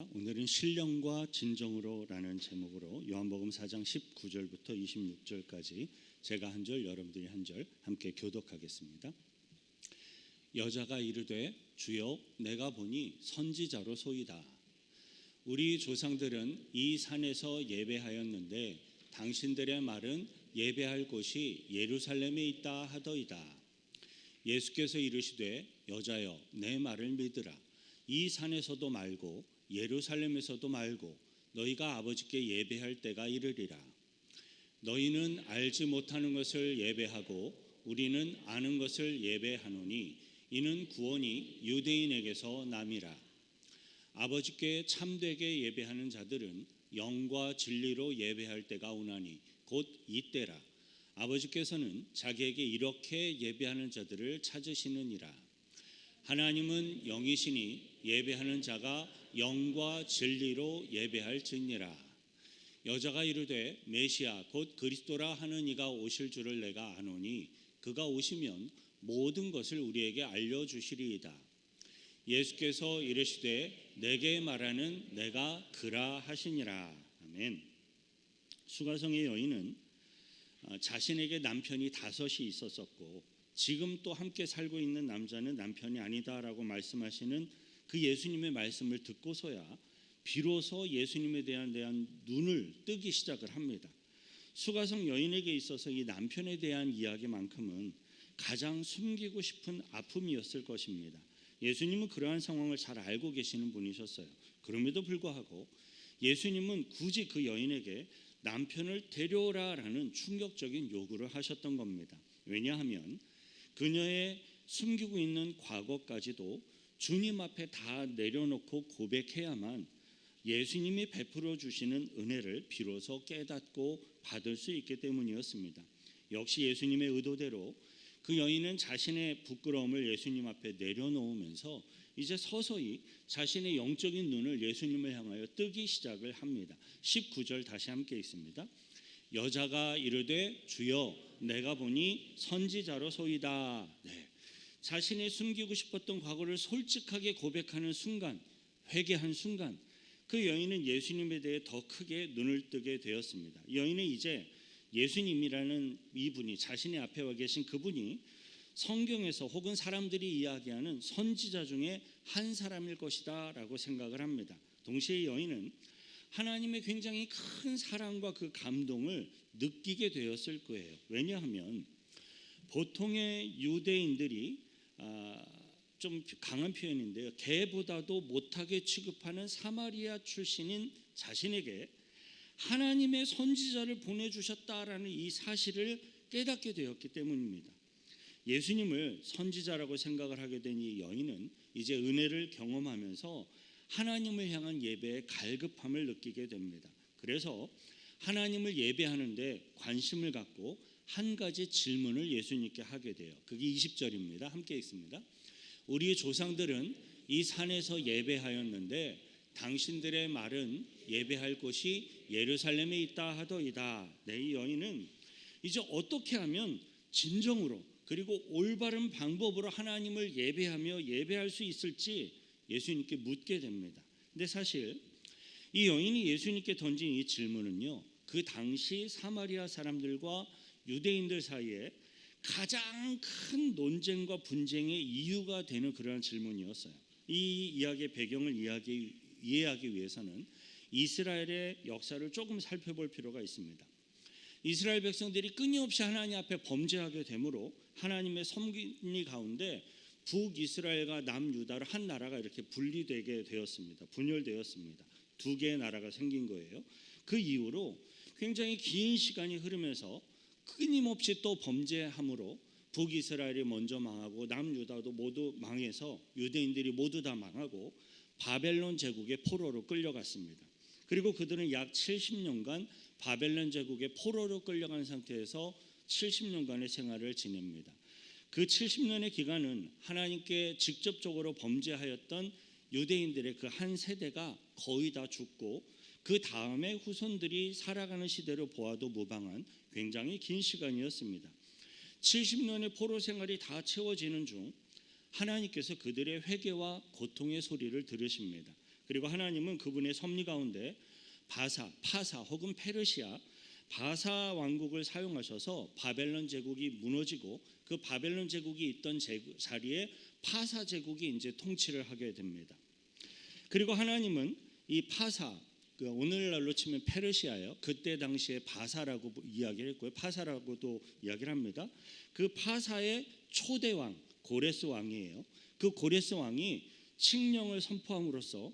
오늘은 신령과 진정으로라는 제목으로 요한복음 4장 19절부터 26절까지 제가 한 절, 여러분들이 한 절 함께 교독하겠습니다. 여자가 이르되 주여 내가 보니 선지자로소이다. 우리 조상들은 이 산에서 예배하였는데 당신들의 말은 예배할 곳이 예루살렘에 있다 하더이다. 예수께서 이르시되 여자여 내 말을 믿으라. 이 산에서도 말고 예루살렘에서도 말고 너희가 아버지께 예배할 때가 이르리라. 너희는 알지 못하는 것을 예배하고 우리는 아는 것을 예배하노니 이는 구원이 유대인에게서 남이라. 아버지께 참되게 예배하는 자들은 영과 진리로 예배할 때가 오나니 곧 이때라. 아버지께서는 자기에게 이렇게 예배하는 자들을 찾으시느니라. 하나님은 영이시니 예배하는 자가 영과 진리로 예배할지니라. 여자가 이르되 메시아 곧 그리스도라 하는 이가 오실 줄을 내가 아노니 그가 오시면 모든 것을 우리에게 알려주시리이다. 예수께서 이르시되 내게 말하는 내가 그라 하시니라. 아멘. 수가성의 여인은 자신에게 남편이 5이 있었었고 지금 또 함께 살고 있는 남자는 남편이 아니다라고 말씀하시는 그 예수님의 말씀을 듣고서야 비로소 예수님에 대한 눈을 뜨기 시작을 합니다. 수가성 여인에게 있어서 이 남편에 대한 이야기만큼은 가장 숨기고 싶은 아픔이었을 것입니다. 예수님은 그러한 상황을 잘 알고 계시는 분이셨어요. 그럼에도 불구하고 예수님은 굳이 그 여인에게 남편을 데려오라라는 충격적인 요구를 하셨던 겁니다. 왜냐하면 그녀의 숨기고 있는 과거까지도 주님 앞에 다 내려놓고 고백해야만 예수님이 베풀어 주시는 은혜를 비로소 깨닫고 받을 수 있기 때문이었습니다. 역시 예수님의 의도대로 그 여인은 자신의 부끄러움을 예수님 앞에 내려놓으면서 이제 서서히 자신의 영적인 눈을 예수님을 향하여 뜨기 시작을 합니다. 19절 다시 함께 읽습니다. 여자가 이르되 주여 내가 보니 선지자로소이다. 자신이 숨기고 싶었던 과거를 솔직하게 고백하는 순간, 회개한 순간 그 여인은 예수님에 대해 더 크게 눈을 뜨게 되었습니다. 여인은 이제 예수님이라는 이분이 자신의 앞에 와 계신 그분이 성경에서 혹은 사람들이 이야기하는 선지자 중에 한 사람일 것이다 라고 생각을 합니다. 동시에 여인은 하나님의 굉장히 큰 사랑과 그 감동을 느끼게 되었을 거예요. 왜냐하면 보통의 유대인들이 좀 강한 표현인데요, 개보다도 못하게 취급하는 사마리아 출신인 자신에게 하나님의 선지자를 보내주셨다라는 이 사실을 깨닫게 되었기 때문입니다. 예수님을 선지자라고 생각을 하게 된 이 여인은 이제 은혜를 경험하면서 하나님을 향한 예배의 갈급함을 느끼게 됩니다. 그래서 하나님을 예배하는데 관심을 갖고 한 가지 질문을 예수님께 하게 돼요. 그게 20절입니다. 함께 읽습니다. 우리 조상들은 이 산에서 예배하였는데 당신들의 말은 예배할 곳이 예루살렘에 있다 하더이다. 이 여인은 이제 어떻게 하면 진정으로 그리고 올바른 방법으로 하나님을 예배하며 예배할 수 있을지 예수님께 묻게 됩니다. 근데 사실 이 여인이 예수님께 던진 이 질문은요, 그 당시 사마리아 사람들과 유대인들 사이에 가장 큰 논쟁과 분쟁의 이유가 되는 그러한 질문이었어요. 이 이야기의 배경을 이해하기 위해서는 이스라엘의 역사를 조금 살펴볼 필요가 있습니다. 이스라엘 백성들이 끊임없이 하나님 앞에 범죄하게 되므로 하나님의 섭리 가운데 북이스라엘과 남유다로 한 나라가 이렇게 분리되게 되었습니다. 분열되었습니다. 2개의 나라가 생긴 거예요. 그 이후로 굉장히 긴 시간이 흐르면서 끊임없이 또 범죄함으로 북이스라엘이 먼저 망하고 남유다도 모두 망해서 유대인들이 모두 다 망하고 바벨론 제국의 포로로 끌려갔습니다. 그리고 그들은 약 70년간 바벨론 제국의 포로로 끌려간 상태에서 70년간의 생활을 지냅니다. 그 70년의 기간은 하나님께 직접적으로 범죄하였던 유대인들의 그 한 세대가 거의 다 죽고 그 다음에 후손들이 살아가는 시대로 보아도 무방한 굉장히 긴 시간이었습니다. 70년의 포로 생활이 다 채워지는 중 하나님께서 그들의 회개와 고통의 소리를 들으십니다. 그리고 하나님은 그분의 섭리 가운데 파사 혹은 페르시아 바사 왕국을 사용하셔서 바벨론 제국이 무너지고 그 바벨론 제국이 있던 자리에 파사 제국이 이제 통치를 하게 됩니다. 그리고 하나님은 이 파사, 오늘날로 치면 페르시아요. 그때 당시에 바사라고 이야기를 했고요. 파사라고도 이야기를 합니다. 그 파사의 초대 왕 고레스 왕이에요. 그 고레스 왕이 칙령을 선포함으로써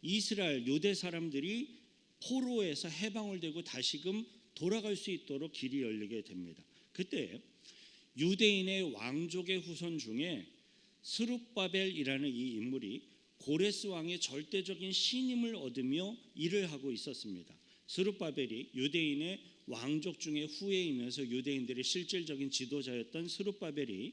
이스라엘 유대 사람들이 포로에서 해방을 되고 다시금 돌아갈 수 있도록 길이 열리게 됩니다. 그때 유대인의 왕족의 후손 중에 스룹바벨이라는 이 인물이 고레스 왕의 절대적인 신임을 얻으며 일을 하고 있었습니다. 스룹바벨이 유대인의 왕족 중에 후예이면서 유대인들의 실질적인 지도자였던 스룹바벨이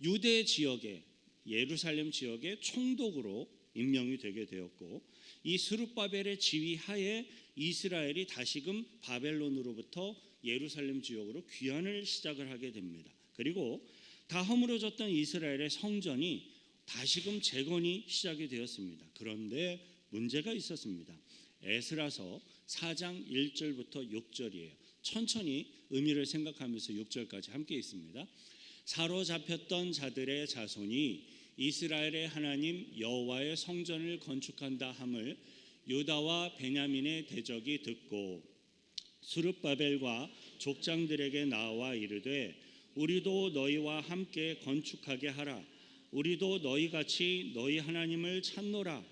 유대 지역에 예루살렘 지역의 총독으로 임명이 되게 되었고 이 스룹바벨의 지휘하에 이스라엘이 다시금 바벨론으로부터 예루살렘 지역으로 귀환을 시작을 하게 됩니다. 그리고 다 허물어졌던 이스라엘의 성전이 다시금 재건이 시작이 되었습니다. 그런데 문제가 있었습니다. 에스라서 4장 1절부터 6절이에요. 천천히 의미를 생각하면서 6절까지 함께 있습니다. 사로잡혔던 자들의 자손이 이스라엘의 하나님 여호와의 성전을 건축한다 함을 유다와 베냐민의 대적이 듣고 스룹바벨과 족장들에게 나와 이르되 우리도 너희와 함께 건축하게 하라. 우리도 너희같이 너희 하나님을 찾노라.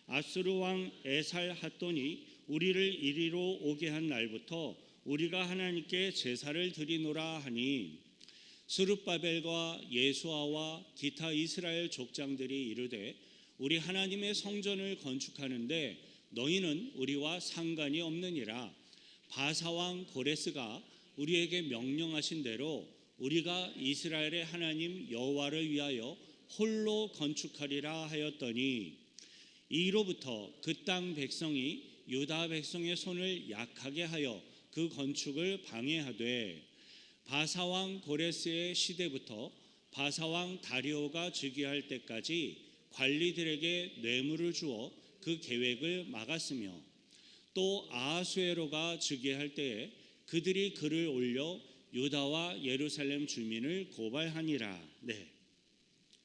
아수르 왕 에살핫돈이 우리를 이리로 오게 한 날부터 우리가 하나님께 제사를 드리노라 하니 스룹바벨과 예수아와 기타 이스라엘 족장들이 이르되 우리 하나님의 성전을 건축하는데 너희는 우리와 상관이 없느니라. 바사왕 고레스가 우리에게 명령하신 대로 우리가 이스라엘의 하나님 여호와를 위하여 홀로 건축하리라 하였더니 이로부터 그 땅 백성이 유다 백성의 손을 약하게 하여 그 건축을 방해하되 바사왕 고레스의 시대부터 바사왕 다리오가 즉위할 때까지 관리들에게 뇌물을 주어 그 계획을 막았으며 또 아하수에로가 즉위할 때에 그들이 글을 올려 유다와 예루살렘 주민을 고발하니라.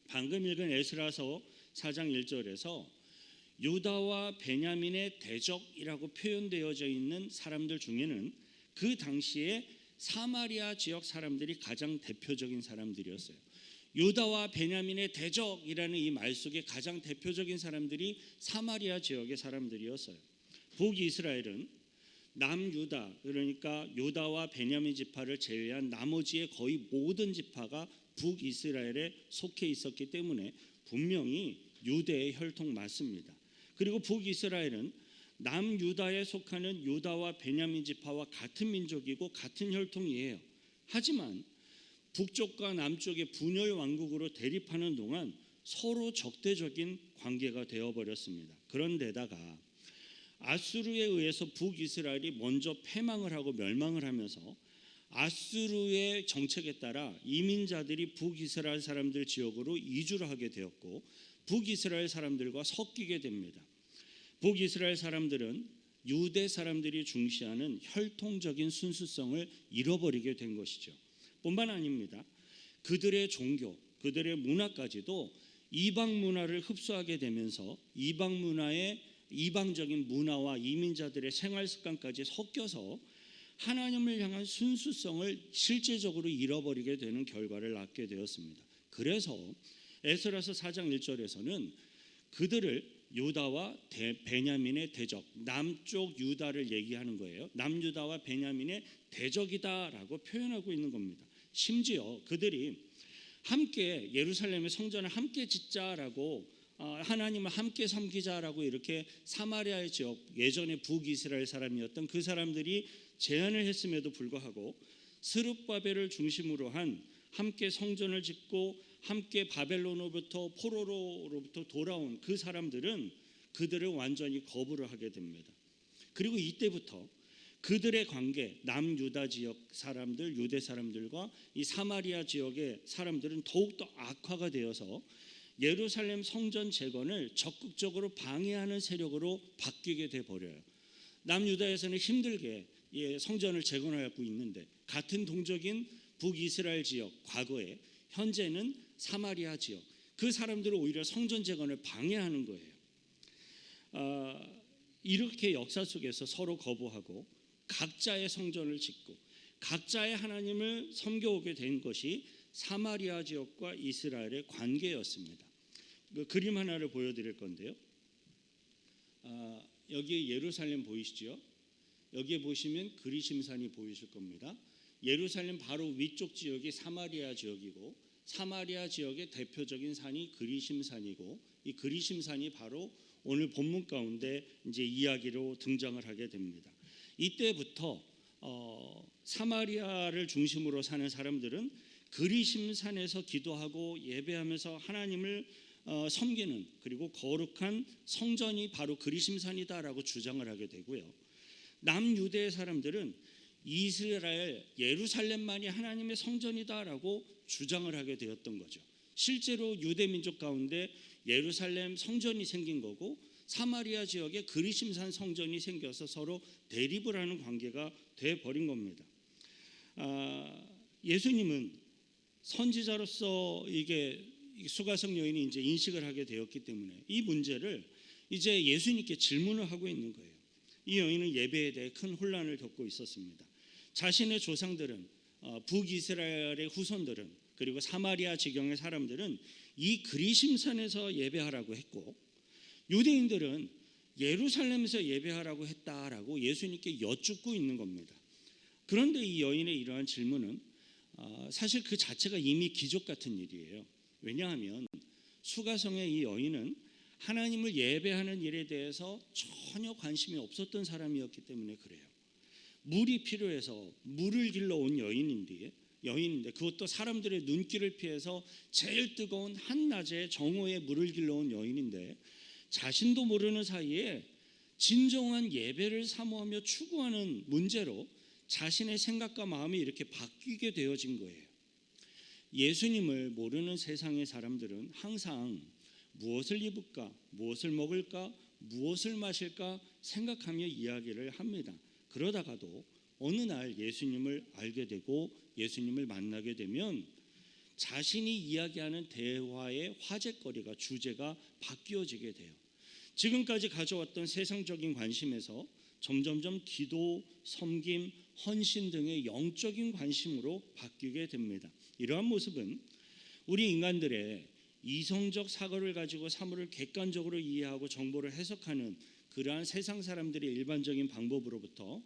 방금 읽은 에스라서 4장 1절에서 유다와 베냐민의 대적이라고 표현되어져 있는 사람들 중에는 그 당시에 사마리아 지역 사람들이 가장 대표적인 사람들이었어요. 유다와 베냐민의 대적이라는 이 말 속에 가장 대표적인 사람들이 사마리아 지역의 사람들이었어요. 북이스라엘은 남유다, 그러니까 유다와 베냐민 지파를 제외한 나머지의 거의 모든 지파가 북이스라엘에 속해 있었기 때문에 분명히 유대의 혈통 맞습니다. 그리고 북이스라엘은 남유다에 속하는 유다와 베냐민 지파와 같은 민족이고 같은 혈통이에요. 하지만 북쪽과 남쪽의 분열 왕국으로 대립하는 동안 서로 적대적인 관계가 되어버렸습니다. 그런데다가 아수르에 의해서 북이스라엘이 먼저 패망을 하고 멸망을 하면서 아수르의 정책에 따라 이민자들이 북이스라엘 사람들 지역으로 이주를 하게 되었고 북이스라엘 사람들과 섞이게 됩니다. 북이스라엘 사람들은 유대 사람들이 중시하는 혈통적인 순수성을 잃어버리게 된 것이죠. 뿐만 아닙니다. 그들의 종교, 그들의 문화까지도 이방 문화를 흡수하게 되면서 이방적인 문화와 이민자들의 생활 습관까지 섞여서 하나님을 향한 순수성을 실제적으로 잃어버리게 되는 결과를 낳게 되었습니다. 그래서 에스라서 4장 1절에서는 그들을 유다와 베냐민의 대적, 남쪽 유다를 얘기하는 거예요. 남유다와 베냐민의 대적이다라고 표현하고 있는 겁니다. 심지어 그들이 함께 예루살렘의 성전을 함께 짓자라고 하나님을 함께 섬기자라고 이렇게 사마리아의 지역, 예전에 북이스라엘 사람이었던 그 사람들이 제안을 했음에도 불구하고 스룹바벨을 중심으로 한 함께 성전을 짓고 함께 바벨론으로부터 포로로부터 돌아온 그 사람들은 그들을 완전히 거부를 하게 됩니다. 그리고 이때부터 그들의 관계, 남유다 지역 사람들, 유대 사람들과 이 사마리아 지역의 사람들은 더욱더 악화가 되어서 예루살렘 성전 재건을 적극적으로 방해하는 세력으로 바뀌게 돼 버려요. 남유다에서는 힘들게 성전을 재건하고 있는데 같은 동족인 북이스라엘 지역, 과거에 현재는 사마리아 지역, 그 사람들은 오히려 성전 재건을 방해하는 거예요. 이렇게 역사 속에서 서로 거부하고 각자의 성전을 짓고 각자의 하나님을 섬겨오게 된 것이 사마리아 지역과 이스라엘의 관계였습니다. 그 그림 하나를 보여드릴 건데요. 여기 예루살렘 보이시죠? 여기에 보시면 그리심산이 보이실 겁니다. 예루살렘 바로 위쪽 지역이 사마리아 지역이고 사마리아 지역의 대표적인 산이 그리심산이고 이 그리심산이 바로 오늘 본문 가운데 이제 이야기로 등장을 하게 됩니다. 이때부터 사마리아를 중심으로 사는 사람들은 그리심산에서 기도하고 예배하면서 하나님을 섬기는 그리고 거룩한 성전이 바로 그리심산이다라고 주장을 하게 되고요. 남유대의 사람들은 이스라엘 예루살렘만이 하나님의 성전이다라고 주장을 하게 되었던 거죠. 실제로 유대 민족 가운데 예루살렘 성전이 생긴 거고 사마리아 지역에 그리심산 성전이 생겨서 서로 대립을 하는 관계가 돼 버린 겁니다. 예수님은 선지자로서 이게 수가성 여인이 이제 인식을 하게 되었기 때문에 이 문제를 이제 예수님께 질문을 하고 있는 거예요. 이 여인은 예배에 대해 큰 혼란을 겪고 있었습니다. 자신의 조상들은 북이스라엘의 후손들은 그리고 사마리아 지경의 사람들은 이 그리심산에서 예배하라고 했고 유대인들은 예루살렘에서 예배하라고 했다라고 예수님께 여쭙고 있는 겁니다. 그런데 이 여인의 이러한 질문은 사실 그 자체가 이미 기적 같은 일이에요. 왜냐하면 수가성의 이 여인은 하나님을 예배하는 일에 대해서 전혀 관심이 없었던 사람이었기 때문에 그래요. 물이 필요해서 물을 길러 온 여인인데 그것도 사람들의 눈길을 피해서 제일 뜨거운 한낮에 정오에 물을 길러 온 여인인데 자신도 모르는 사이에 진정한 예배를 사모하며 추구하는 문제로 자신의 생각과 마음이 이렇게 바뀌게 되어진 거예요. 예수님을 모르는 세상의 사람들은 항상 무엇을 입을까, 무엇을 먹을까, 무엇을 마실까 생각하며 이야기를 합니다. 그러다가도 어느 날 예수님을 알게 되고 예수님을 만나게 되면 자신이 이야기하는 대화의 화제거리가 주제가 바뀌어지게 돼요. 지금까지 가져왔던 세상적인 관심에서 점점점 기도, 섬김, 헌신 등의 영적인 관심으로 바뀌게 됩니다. 이러한 모습은 우리 인간들의 이성적 사고를 가지고 사물을 객관적으로 이해하고 정보를 해석하는 그러한 세상 사람들의 일반적인 방법으로부터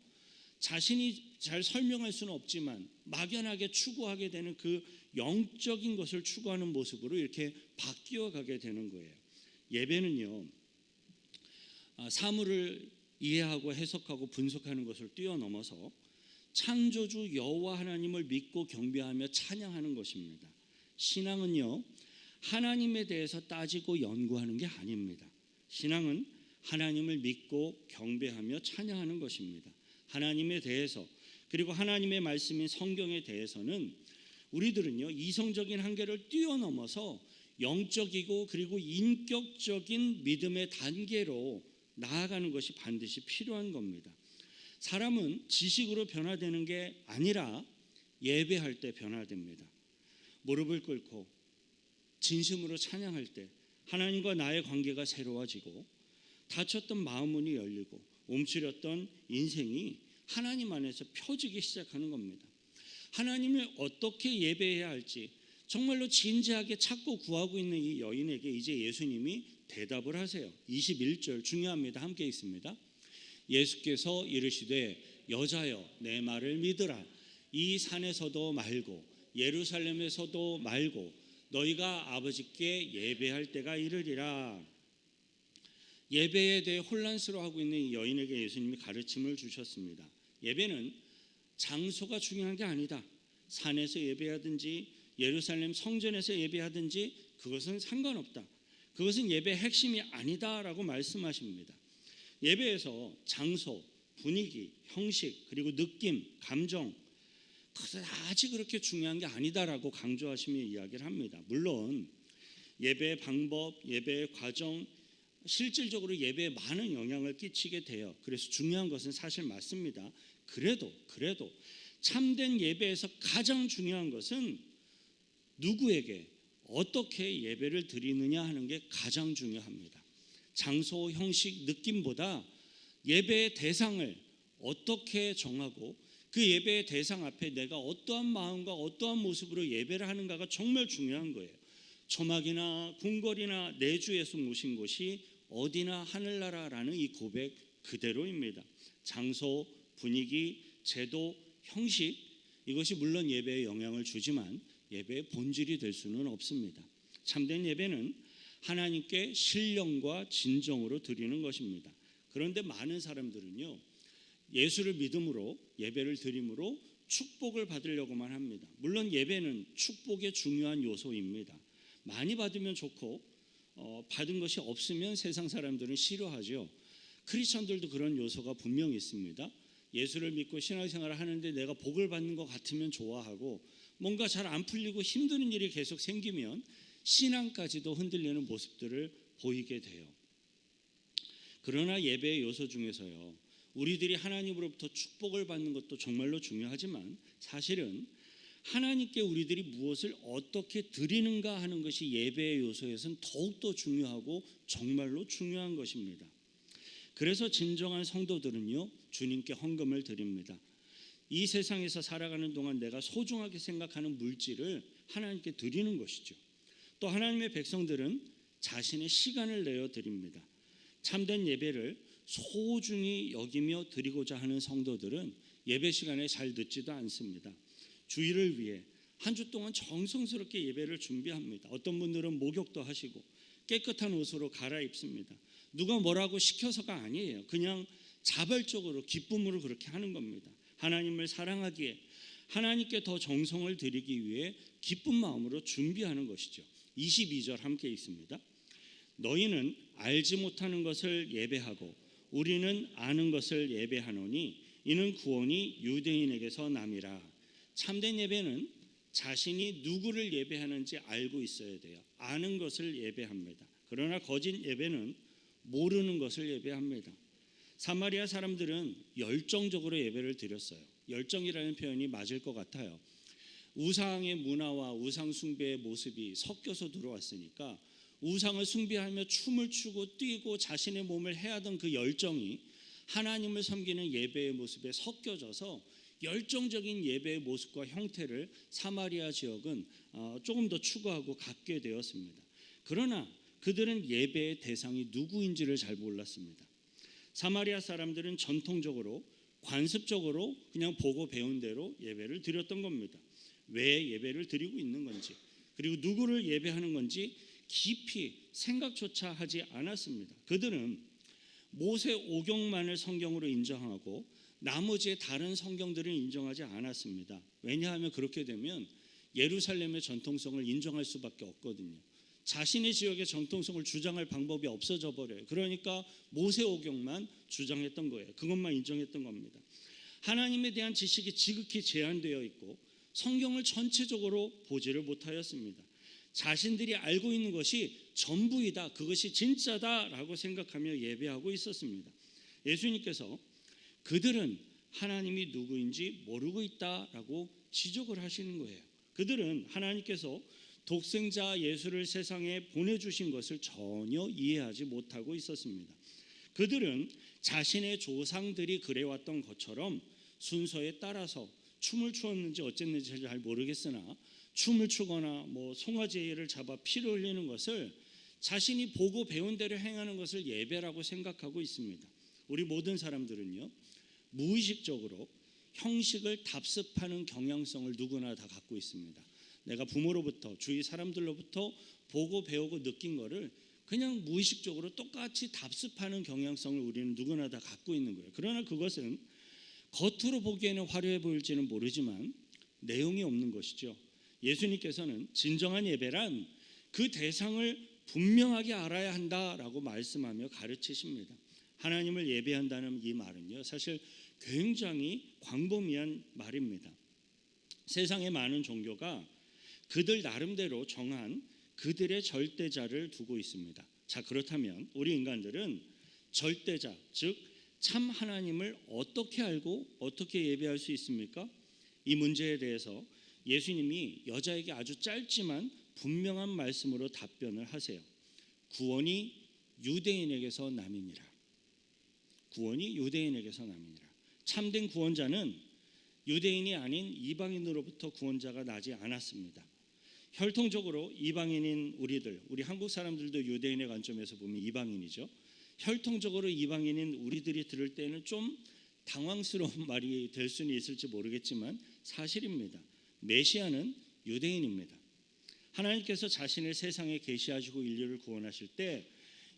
자신이 잘 설명할 수는 없지만 막연하게 추구하게 되는 그 영적인 것을 추구하는 모습으로 이렇게 바뀌어 가게 되는 거예요. 예배는요, 사물을 이해하고 해석하고 분석하는 것을 뛰어넘어서 창조주 여호와 하나님을 믿고 경배하며 찬양하는 것입니다. 신앙은요, 하나님에 대해서 따지고 연구하는 게 아닙니다. 신앙은 하나님을 믿고 경배하며 찬양하는 것입니다. 하나님에 대해서 그리고 하나님의 말씀인 성경에 대해서는 우리들은요, 이성적인 한계를 뛰어넘어서 영적이고 그리고 인격적인 믿음의 단계로 나아가는 것이 반드시 필요한 겁니다. 사람은 지식으로 변화되는 게 아니라 예배할 때 변화됩니다. 무릎을 꿇고 진심으로 찬양할 때 하나님과 나의 관계가 새로워지고 닫혔던 마음문이 열리고 움츠렸던 인생이 하나님 안에서 펴지기 시작하는 겁니다. 하나님을 어떻게 예배해야 할지 정말로 진지하게 찾고 구하고 있는 이 여인에게 이제 예수님이 대답을 하세요. 21절 중요합니다. 함께 있습니다. 예수께서 이르시되 여자여 내 말을 믿으라. 이 산에서도 말고 예루살렘에서도 말고 너희가 아버지께 예배할 때가 이르리라. 예배에 대해 혼란스러워하고 있는 이 여인에게 예수님이 가르침을 주셨습니다. 예배는 장소가 중요한 게 아니다. 산에서 예배하든지 예루살렘 성전에서 예배하든지 그것은 상관없다. 그것은 예배의 핵심이 아니다라고 말씀하십니다. 예배에서 장소, 분위기, 형식, 그리고 느낌, 감정 그것은 아직 그렇게 중요한 게 아니다라고 강조하시며 이야기를 합니다. 물론 예배의 방법, 예배의 과정, 실질적으로 예배에 많은 영향을 끼치게 돼요. 그래서 중요한 것은 사실 맞습니다. 그래도 참된 예배에서 가장 중요한 것은 누구에게 어떻게 예배를 드리느냐 하는 게 가장 중요합니다. 장소, 형식, 느낌보다 예배의 대상을 어떻게 정하고 그 예배의 대상 앞에 내가 어떠한 마음과 어떠한 모습으로 예배를 하는가가 정말 중요한 거예요. 초막이나 궁궐이나 내주 예수 모신 곳이 어디나 하늘나라라는 이 고백 그대로입니다. 장소, 분위기, 제도, 형식, 이것이 물론 예배에 영향을 주지만 예배의 본질이 될 수는 없습니다. 참된 예배는 하나님께 신령과 진정으로 드리는 것입니다. 그런데 많은 사람들은요, 예수를 믿음으로 예배를 드림으로 축복을 받으려고만 합니다. 물론 예배는 축복의 중요한 요소입니다. 많이 받으면 좋고 받은 것이 없으면 세상 사람들은 싫어하죠. 크리스천들도 그런 요소가 분명히 있습니다. 예수를 믿고 신앙생활을 하는데 내가 복을 받는 것 같으면 좋아하고 뭔가 잘 안 풀리고 힘든 일이 계속 생기면 신앙까지도 흔들리는 모습들을 보이게 돼요. 그러나 예배의 요소 중에서요, 우리들이 하나님으로부터 축복을 받는 것도 정말로 중요하지만 사실은 하나님께 우리들이 무엇을 어떻게 드리는가 하는 것이 예배의 요소에서는 더욱더 중요하고 정말로 중요한 것입니다. 그래서 진정한 성도들은요, 주님께 헌금을 드립니다. 이 세상에서 살아가는 동안 내가 소중하게 생각하는 물질을 하나님께 드리는 것이죠. 또 하나님의 백성들은 자신의 시간을 내어 드립니다. 참된 예배를 소중히 여기며 드리고자 하는 성도들은 예배 시간에 잘 늦지도 않습니다. 주일을 위해 한 주 동안 정성스럽게 예배를 준비합니다. 어떤 분들은 목욕도 하시고 깨끗한 옷으로 갈아입습니다. 누가 뭐라고 시켜서가 아니에요. 그냥 자발적으로 기쁨으로 그렇게 하는 겁니다. 하나님을 사랑하기에, 하나님께 더 정성을 드리기 위해 기쁜 마음으로 준비하는 것이죠. 22절 함께 읽습니다. 너희는 알지 못하는 것을 예배하고 우리는 아는 것을 예배하노니 이는 구원이 유대인에게서 남이라. 참된 예배는 자신이 누구를 예배하는지 알고 있어야 돼요. 아는 것을 예배합니다. 그러나 거짓 예배는 모르는 것을 예배합니다. 사마리아 사람들은 열정적으로 예배를 드렸어요. 열정이라는 표현이 맞을 것 같아요. 우상의 문화와 우상 숭배의 모습이 섞여서 들어왔으니까 우상을 숭배하며 춤을 추고 뛰고 자신의 몸을 해하던 그 열정이 하나님을 섬기는 예배의 모습에 섞여져서 열정적인 예배의 모습과 형태를 사마리아 지역은 조금 더 추구하고 갖게 되었습니다. 그러나 그들은 예배의 대상이 누구인지를 잘 몰랐습니다. 사마리아 사람들은 전통적으로 관습적으로 그냥 보고 배운 대로 예배를 드렸던 겁니다. 왜 예배를 드리고 있는 건지, 그리고 누구를 예배하는 건지 깊이 생각조차 하지 않았습니다. 그들은 모세 오경만을 성경으로 인정하고 나머지의 다른 성경들은 인정하지 않았습니다. 왜냐하면 그렇게 되면 예루살렘의 전통성을 인정할 수밖에 없거든요. 자신의 지역의 정통성을 주장할 방법이 없어져 버려요. 그러니까 모세 오경만 주장했던 거예요. 그것만 인정했던 겁니다. 하나님에 대한 지식이 지극히 제한되어 있고 성경을 전체적으로 보지를 못하였습니다. 자신들이 알고 있는 것이 전부이다, 그것이 진짜다라고 생각하며 예배하고 있었습니다. 예수님께서 그들은 하나님이 누구인지 모르고 있다라고 지적을 하시는 거예요. 그들은 하나님께서 독생자 예수를 세상에 보내주신 것을 전혀 이해하지 못하고 있었습니다. 그들은 자신의 조상들이 그래왔던 것처럼 순서에 따라서 춤을 추었는지 어쨌는지 잘 모르겠으나 춤을 추거나 송아지를 잡아 피를 흘리는 것을 자신이 보고 배운 대로 행하는 것을 예배라고 생각하고 있습니다. 우리 모든 사람들은요, 무의식적으로 형식을 답습하는 경향성을 누구나 다 갖고 있습니다. 내가 부모로부터, 주위 사람들로부터 보고 배우고 느낀 거를 그냥 무의식적으로 똑같이 답습하는 경향성을 우리는 누구나 다 갖고 있는 거예요. 그러나 그것은 겉으로 보기에는 화려해 보일지는 모르지만 내용이 없는 것이죠. 예수님께서는 진정한 예배란 그 대상을 분명하게 알아야 한다라고 말씀하며 가르치십니다. 하나님을 예배한다는 이 말은요, 사실 굉장히 광범위한 말입니다. 세상의 많은 종교가 그들 나름대로 정한 그들의 절대자를 두고 있습니다. 자, 그렇다면 우리 인간들은 절대자, 즉 참 하나님을 어떻게 알고 어떻게 예배할 수 있습니까? 이 문제에 대해서 예수님이 여자에게 아주 짧지만 분명한 말씀으로 답변을 하세요. 구원이 유대인에게서 남이니라. 구원이 유대인에게서 남이니라. 참된 구원자는 유대인이 아닌 이방인으로부터 구원자가 나지 않았습니다. 혈통적으로 이방인인 우리 한국 사람들도 유대인의 관점에서 보면 이방인이죠. 혈통적으로 이방인인 우리들이 들을 때는 좀 당황스러운 말이 될 수는 있을지 모르겠지만 사실입니다. 메시아는 유대인입니다. 하나님께서 자신을 세상에 계시하시고 인류를 구원하실 때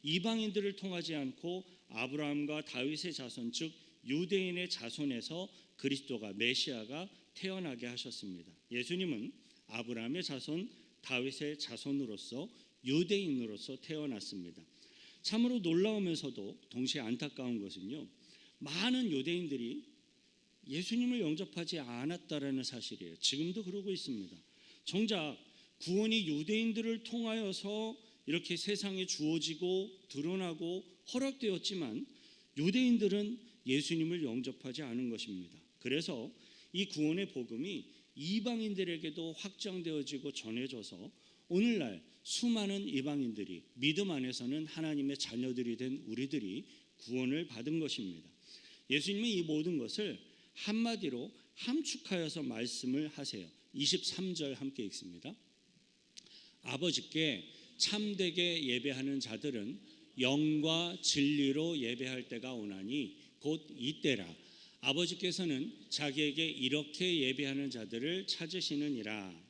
이방인들을 통하지 않고 아브라함과 다윗의 자손, 즉 유대인의 자손에서 그리스도가, 메시아가 태어나게 하셨습니다. 예수님은 아브라함의 자손, 다윗의 자손으로서 유대인으로서 태어났습니다. 참으로 놀라우면서도 동시에 안타까운 것은요, 많은 유대인들이 예수님을 영접하지 않았다라는 사실이에요. 지금도 그러고 있습니다. 정작 구원이 유대인들을 통하여서 이렇게 세상에 주어지고 드러나고 허락되었지만 유대인들은 예수님을 영접하지 않은 것입니다. 그래서 이 구원의 복음이 이방인들에게도 확장되어지고 전해져서 오늘날 수많은 이방인들이 믿음 안에서는 하나님의 자녀들이 된 우리들이 구원을 받은 것입니다. 예수님은 이 모든 것을 한마디로 함축하여서 말씀을 하세요. 23절 함께 읽습니다. 아버지께 참되게 예배하는 자들은 영과 진리로 예배할 때가 오나니 곧 이때라. 아버지께서는 자기에게 이렇게 예배하는 자들을 찾으시느니라.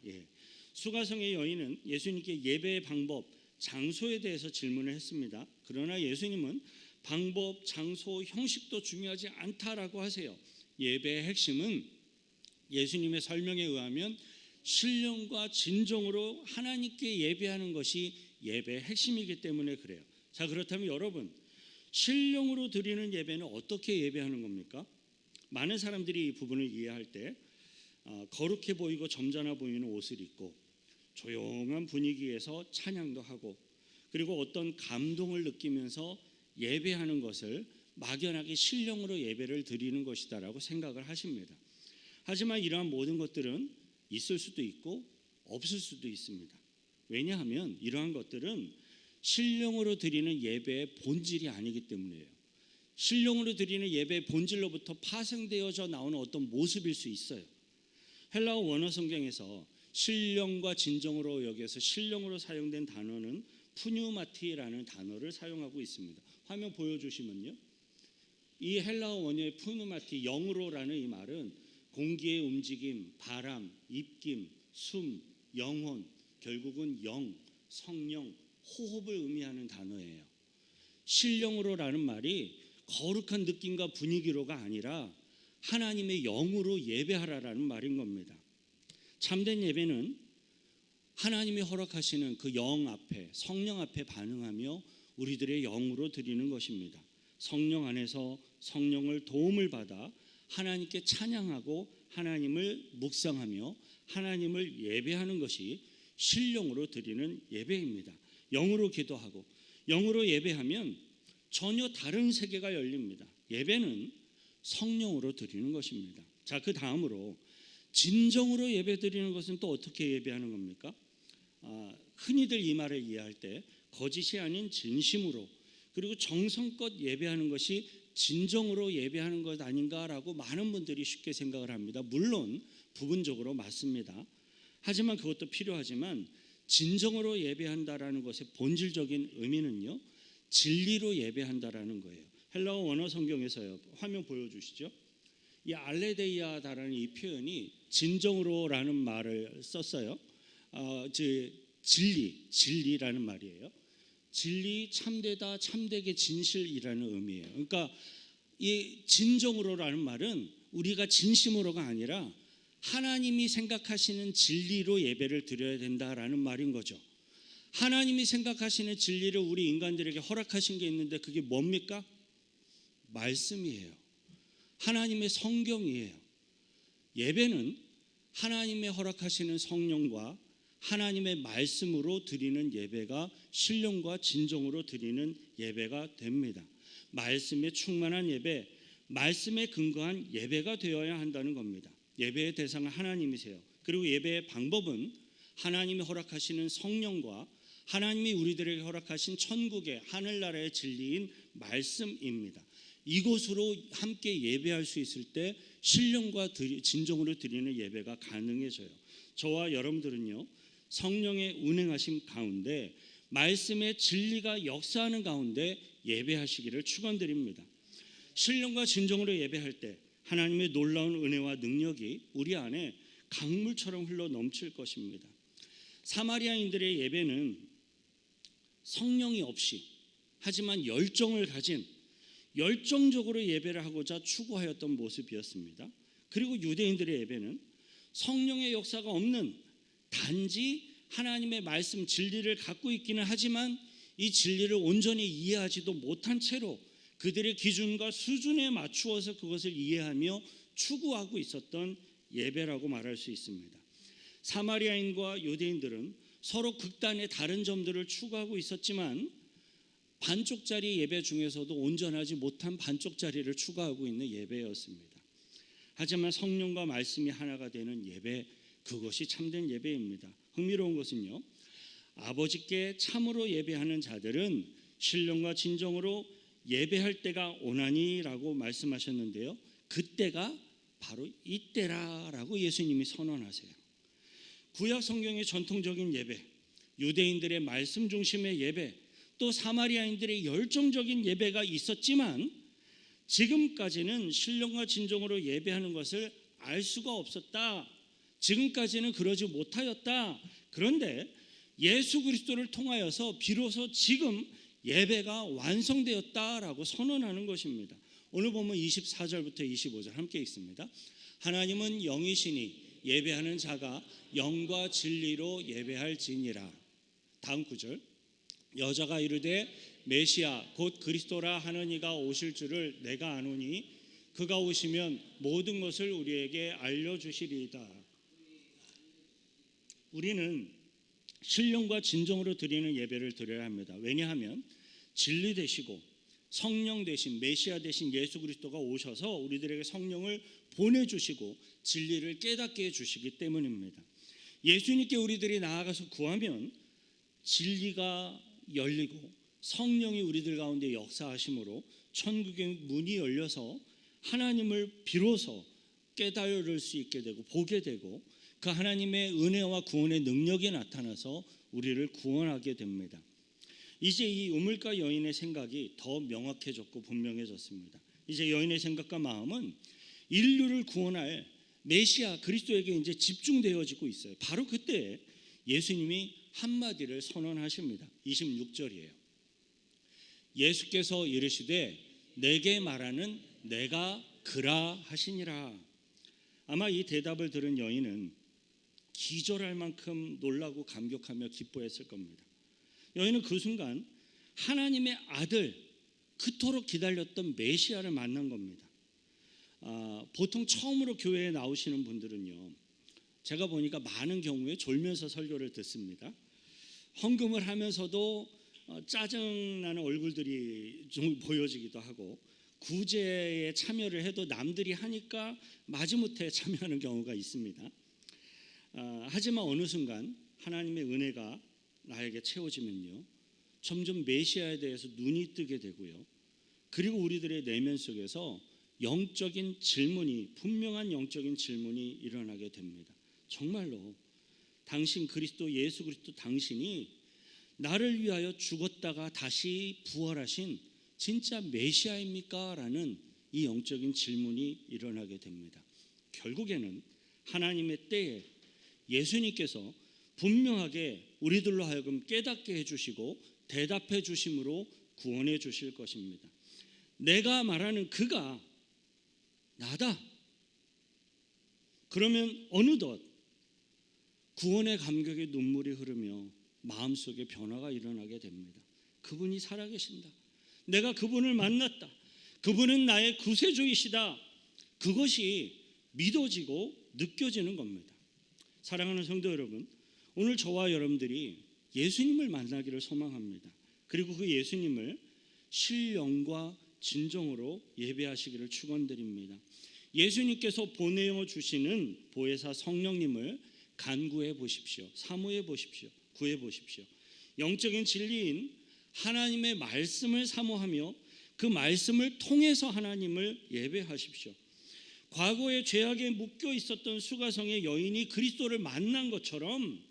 수가성의 여인은 예수님께 예배의 방법, 장소에 대해서 질문을 했습니다. 그러나 예수님은 방법, 장소, 형식도 중요하지 않다라고 하세요. 예배의 핵심은 예수님의 설명에 의하면 신령과 진정으로 하나님께 예배하는 것이 예배의 핵심이기 때문에 그래요. 자, 그렇다면 여러분, 신령으로 드리는 예배는 어떻게 예배하는 겁니까? 많은 사람들이 이 부분을 이해할 때 거룩해 보이고 점잖아 보이는 옷을 입고 조용한 분위기에서 찬양도 하고 그리고 어떤 감동을 느끼면서 예배하는 것을 막연하게 신령으로 예배를 드리는 것이다라고 생각을 하십니다. 하지만 이러한 모든 것들은 있을 수도 있고 없을 수도 있습니다. 왜냐하면 이러한 것들은 신령으로 드리는 예배의 본질이 아니기 때문이에요. 신령으로 드리는 예배의 본질로부터 파생되어져 나오는 어떤 모습일 수 있어요. 헬라어 원어 성경에서 신령과 진정으로 여기에서 신령으로 사용된 단어는 푸뉴마티라는 단어를 사용하고 있습니다. 화면 보여주시면요. 이 헬라어 원어의 푸뉴마티, 영으로라는 이 말은 공기의 움직임, 바람, 입김, 숨, 영혼, 결국은 영, 성령, 호흡을 의미하는 단어예요. 신령으로라는 말이 거룩한 느낌과 분위기로가 아니라 하나님의 영으로 예배하라라는 말인 겁니다. 참된 예배는 하나님이 허락하시는 그 영 앞에, 성령 앞에 반응하며 우리들의 영으로 드리는 것입니다. 성령 안에서 성령을 도움을 받아 하나님께 찬양하고 하나님을 묵상하며 하나님을 예배하는 것이 신령으로 드리는 예배입니다. 영으로 기도하고 영으로 예배하면 전혀 다른 세계가 열립니다. 예배는 성령으로 드리는 것입니다. 자, 그 다음으로 진정으로 예배 드리는 것은 또 어떻게 예배하는 겁니까? 흔히들 이 말을 이해할 때 거짓이 아닌 진심으로 그리고 정성껏 예배하는 것이 진정으로 예배하는 것 아닌가라고 많은 분들이 쉽게 생각을 합니다. 물론 부분적으로 맞습니다. 하지만 그것도 필요하지만 진정으로 예배한다라는 것의 본질적인 의미는요, 진리로 예배한다라는 거예요. 헬라어 원어 성경에서요, 화면 보여주시죠. 이 알레데이아다라는 이 표현이 진정으로라는 말을 썼어요. 진리라는 말이에요. 진리, 참되다, 참되게 진실이라는 의미예요. 그러니까 이 진정으로라는 말은 우리가 진심으로가 아니라 하나님이 생각하시는 진리로 예배를 드려야 된다라는 말인 거죠. 하나님이 생각하시는 진리를 우리 인간들에게 허락하신 게 있는데 그게 뭡니까? 말씀이에요. 하나님의 성경이에요. 예배는 하나님의 허락하시는 성령과 하나님의 말씀으로 드리는 예배가 신령과 진정으로 드리는 예배가 됩니다. 말씀에 충만한 예배, 말씀에 근거한 예배가 되어야 한다는 겁니다. 예배의 대상은 하나님이세요. 그리고 예배의 방법은 하나님이 허락하시는 성령과 하나님이 우리들에게 허락하신 천국의 하늘나라의 진리인 말씀입니다. 이곳으로 함께 예배할 수 있을 때 신령과 진정으로 드리는 예배가 가능해져요. 저와 여러분들은요, 성령의 운행하심 가운데 말씀의 진리가 역사하는 가운데 예배하시기를 축원드립니다. 신령과 진정으로 예배할 때 하나님의 놀라운 은혜와 능력이 우리 안에 강물처럼 흘러 넘칠 것입니다. 사마리아인들의 예배는 성령이 없이 하지만 열정을 가진 열정적으로 예배를 하고자 추구하였던 모습이었습니다. 그리고 유대인들의 예배는 성령의 역사가 없는 단지 하나님의 말씀 진리를 갖고 있기는 하지만 이 진리를 온전히 이해하지도 못한 채로 그들의 기준과 수준에 맞추어서 그것을 이해하며 추구하고 있었던 예배라고 말할 수 있습니다. 사마리아인과 유대인들은 서로 극단의 다른 점들을 추구하고 있었지만 반쪽짜리 예배 중에서도 온전하지 못한 반쪽짜리를 추구하고 있는 예배였습니다. 하지만 성령과 말씀이 하나가 되는 예배, 그것이 참된 예배입니다. 흥미로운 것은요, 아버지께 참으로 예배하는 자들은 신령과 진정으로 예배할 때가 오나니라고 말씀하셨는데요, 그때가 바로 이때라라고 예수님이 선언하세요. 구약 성경의 전통적인 예배, 유대인들의 말씀 중심의 예배, 또 사마리아인들의 열정적인 예배가 있었지만 지금까지는 신령과 진정으로 예배하는 것을 알 수가 없었다. 지금까지는 그러지 못하였다. 그런데 예수 그리스도를 통하여서 비로소 지금 예배가 완성되었다라고 선언하는 것입니다. 오늘 보면 24절부터 25절 함께 읽습니다. 하나님은 영이시니 예배하는 자가 영과 진리로 예배할지니라. 다음 구절. 여자가 이르되 메시아 곧 그리스도라 하는 이가 오실 줄을 내가 아노니 그가 오시면 모든 것을 우리에게 알려주시리이다. 우리는 신령과 진정으로 드리는 예배를 드려야 합니다. 왜냐하면 진리 되시고 성령 되신 메시아 되신 예수 그리스도가 오셔서 우리들에게 성령을 보내주시고 진리를 깨닫게 해주시기 때문입니다. 예수님께 우리들이 나아가서 구하면 진리가 열리고 성령이 우리들 가운데 역사하심으로 천국의 문이 열려서 하나님을 비로소 깨달을 수 있게 되고 보게 되고 그 하나님의 은혜와 구원의 능력이 나타나서 우리를 구원하게 됩니다. 이제 이 우물가 여인의 생각이 더 명확해졌고 분명해졌습니다. 이제 여인의 생각과 마음은 인류를 구원할 메시아 그리스도에게 이제 집중되어지고 있어요. 바로 그때 예수님이 한마디를 선언하십니다. 26절이에요. 예수께서 이르시되 내게 말하는 내가 그라 하시니라. 아마 이 대답을 들은 여인은 기절할 만큼 놀라고 감격하며 기뻐했을 겁니다. 여인은 그 순간 하나님의 아들, 그토록 기다렸던 메시아를 만난 겁니다. 보통 처음으로 교회에 나오시는 분들은요, 제가 보니까 많은 경우에 졸면서 설교를 듣습니다. 헌금을 하면서도 짜증나는 얼굴들이 좀 보여지기도 하고 구제에 참여를 해도 남들이 하니까 마지못해 참여하는 경우가 있습니다. 하지만 어느 순간 하나님의 은혜가 나에게 채워지면요, 점점 메시아에 대해서 눈이 뜨게 되고요, 그리고 우리들의 내면 속에서 영적인 질문이, 분명한 영적인 질문이 일어나게 됩니다. 정말로 당신 그리스도, 예수 그리스도 당신이 나를 위하여 죽었다가 다시 부활하신 진짜 메시아입니까? 라는 이 영적인 질문이 일어나게 됩니다. 결국에는 하나님의 때에 예수님께서 분명하게 우리들로 하여금 깨닫게 해주시고 대답해 주심으로 구원해 주실 것입니다. 내가 말하는 그가 나다. 그러면 어느덧 구원의 감격의 눈물이 흐르며 마음속에 변화가 일어나게 됩니다. 그분이 살아계신다. 내가 그분을 만났다. 그분은 나의 구세주이시다. 그것이 믿어지고 느껴지는 겁니다. 사랑하는 성도 여러분, 오늘 저와 여러분들이 예수님을 만나기를 소망합니다. 그리고 그 예수님을 신령과 진정으로 예배하시기를 축원드립니다. 예수님께서 보내어 주시는 보혜사 성령님을 간구해 보십시오. 사모해 보십시오. 구해 보십시오. 영적인 진리인 하나님의 말씀을 사모하며 그 말씀을 통해서 하나님을 예배하십시오. 과거에 죄악에 묶여 있었던 수가성의 여인이 그리스도를 만난 것처럼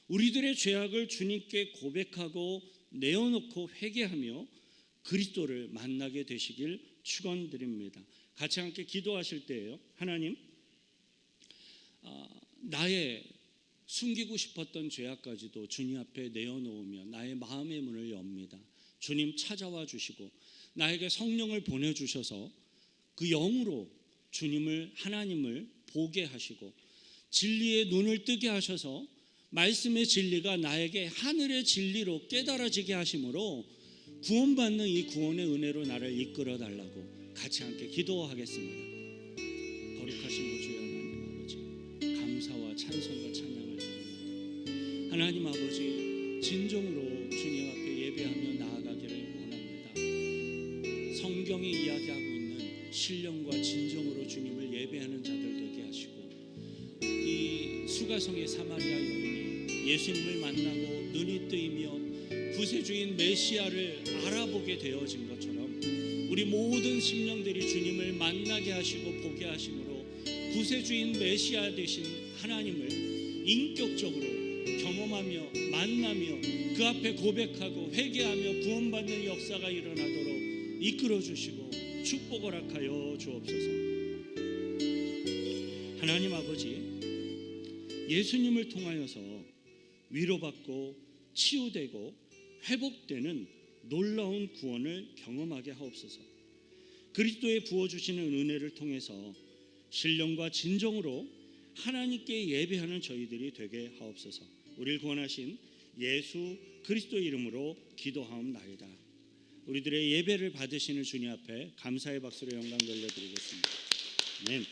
우리들의 죄악을 주님께 고백하고 내어놓고 회개하며 그리스도를 만나게 되시길 축원드립니다. 같이 함께 기도하실 때예요. 하나님, 나의 숨기고 싶었던 죄악까지도 주님 앞에 내어놓으며 나의 마음의 문을 엽니다. 주님 찾아와 주시고 나에게 성령을 보내주셔서 그 영으로 주님을, 하나님을 보게 하시고 진리의 눈을 뜨게 하셔서 말씀의 진리가 나에게 하늘의 진리로 깨달아지게 하심으로 구원받는 이 구원의 은혜로 나를 이끌어 달라고 같이 함께 기도하겠습니다. 거룩하신 우주 하나님 아버지, 감사와 찬송과 찬양을 드립니다. 하나님 아버지, 진정으로 주님 앞에 예배하며 나아가기를 원합니다. 성경이 이야기하고 있는 신령과 진정으로 주님을 예배하는 자들 되게 하시고, 이 수가성의 사마리아 여인이 예수님을 만나고 눈이 뜨이며 구세주인 메시아를 알아보게 되어진 것처럼 우리 모든 심령들이 주님을 만나게 하시고 보게 하심으로 구세주인 메시아 되신 하나님을 인격적으로 경험하며 만나며 그 앞에 고백하고 회개하며 구원받는 역사가 일어나도록 이끌어 주시고 축복 허락하여 주옵소서. 하나님 아버지, 예수님을 통하여서 위로받고 치유되고 회복되는 놀라운 구원을 경험하게 하옵소서. 그리스도의 부어주시는 은혜를 통해서 신령과 진정으로 하나님께 예배하는 저희들이 되게 하옵소서. 우리를 구원하신 예수 그리스도의 이름으로 기도하옵나이다. 우리들의 예배를 받으시는 주님 앞에 감사의 박수로 영광 돌려드리겠습니다. 아멘.